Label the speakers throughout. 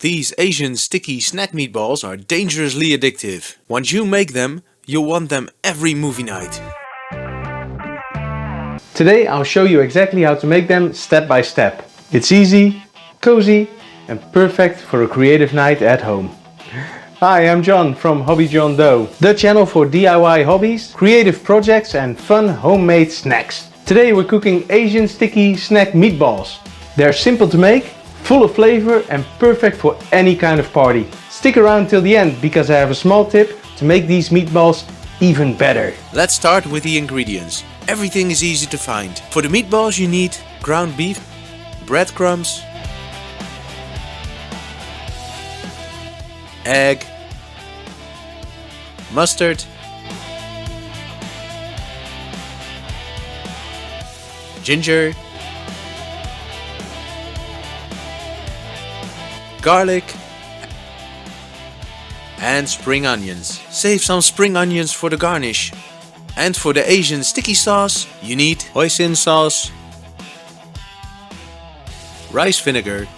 Speaker 1: These Asian sticky snack meatballs are dangerously addictive. Once you make them, you'll want them every movie night.
Speaker 2: Today I'll show you exactly how to make them step by step. It's easy, cozy and perfect for a creative night at home. Hi, I'm John from HobbyJohnDo, the channel for DIY hobbies, creative projects and fun homemade snacks. Today we're cooking Asian sticky snack meatballs. They're simple to make, full of flavor and perfect for any kind of party. Stick around till the end because I have a small tip to make these meatballs even better.
Speaker 1: Let's start with the ingredients. Everything is easy to find. For the meatballs you need ground beef, breadcrumbs, egg, mustard, ginger, garlic and spring onions. Save some spring onions for the garnish. And for the Asian sticky sauce you need hoisin sauce, rice vinegar,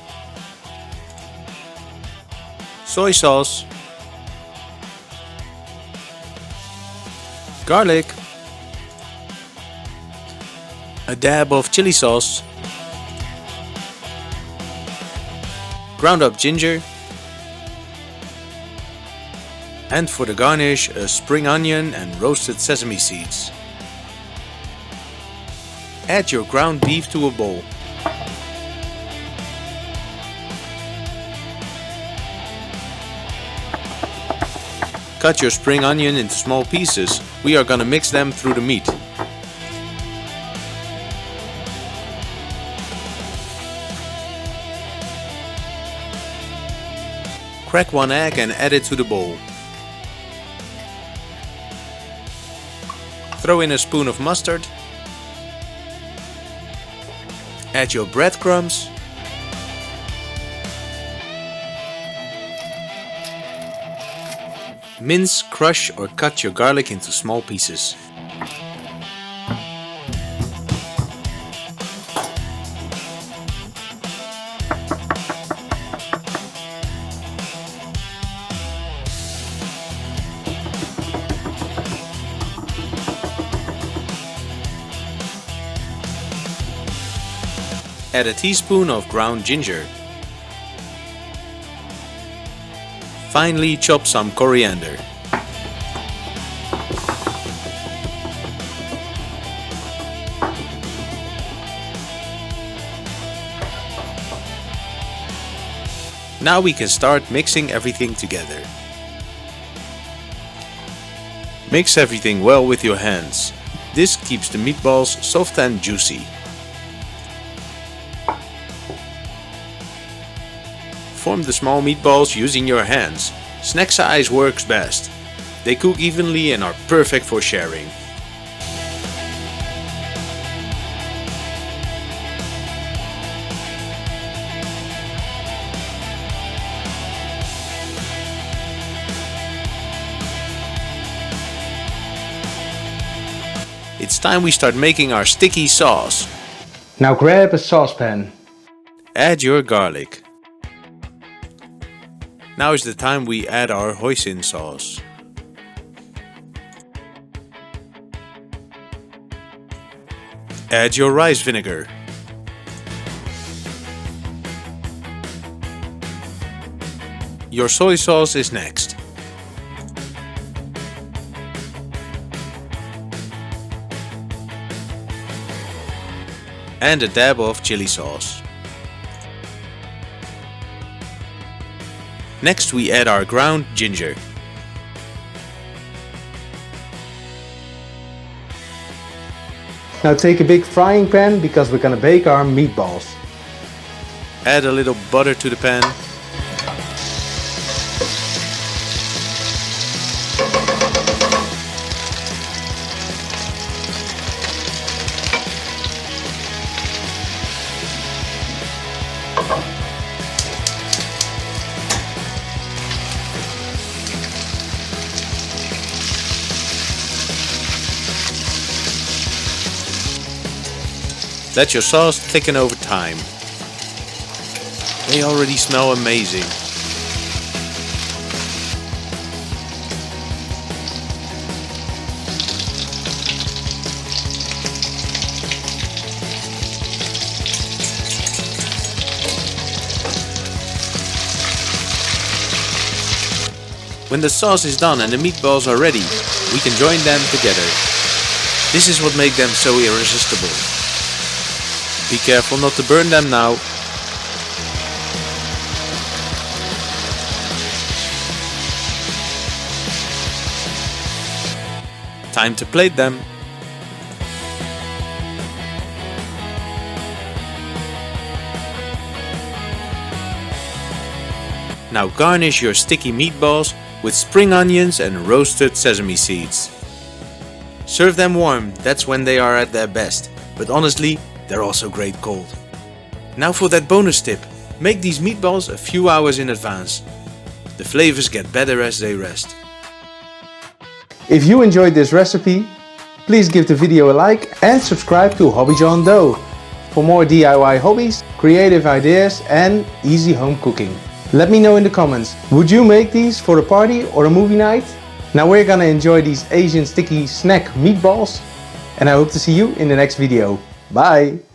Speaker 1: soy sauce, garlic, a dab of chili sauce, ground up ginger, and for the garnish a spring onion and roasted sesame seeds. Add your ground beef to a bowl. Cut your spring onion into small pieces. We are gonna mix them through the meat. Crack one egg and add it to the bowl. Throw in a spoon of mustard. Add your breadcrumbs. Mince, crush or cut your garlic into small pieces. Add a teaspoon of ground ginger. Finely chop some coriander. Now we can start mixing everything together. Mix everything well with your hands. This keeps the meatballs soft and juicy. Form the small meatballs using your hands. Snack size works best. They cook evenly and are perfect for sharing. It's time we start making our sticky sauce.
Speaker 2: Now grab a saucepan.
Speaker 1: Add your garlic. Now is the time we add our hoisin sauce. Add your rice vinegar. Your soy sauce is next. And a dab of chili sauce. Next we add our ground ginger.
Speaker 2: Now take a big frying pan because we're gonna bake our meatballs.
Speaker 1: Add a little butter to the pan. Let your sauce thicken over time. They already smell amazing. When the sauce is done and the meatballs are ready, we can join them together. This is what makes them so irresistible. Be careful not to burn them now. Time to plate them. Now garnish your sticky meatballs with spring onions and roasted sesame seeds. Serve them warm, that's when they are at their best, but honestly, they're also great cold. Now for that bonus tip, make these meatballs a few hours in advance. The flavors get better as they rest.
Speaker 2: If you enjoyed this recipe, please give the video a like and subscribe to HobbyJohnDo for more DIY hobbies, creative ideas and easy home cooking. Let me know in the comments, would you make these for a party or a movie night? Now we're gonna enjoy these Asian sticky snack meatballs and I hope to see you in the next video. Bye!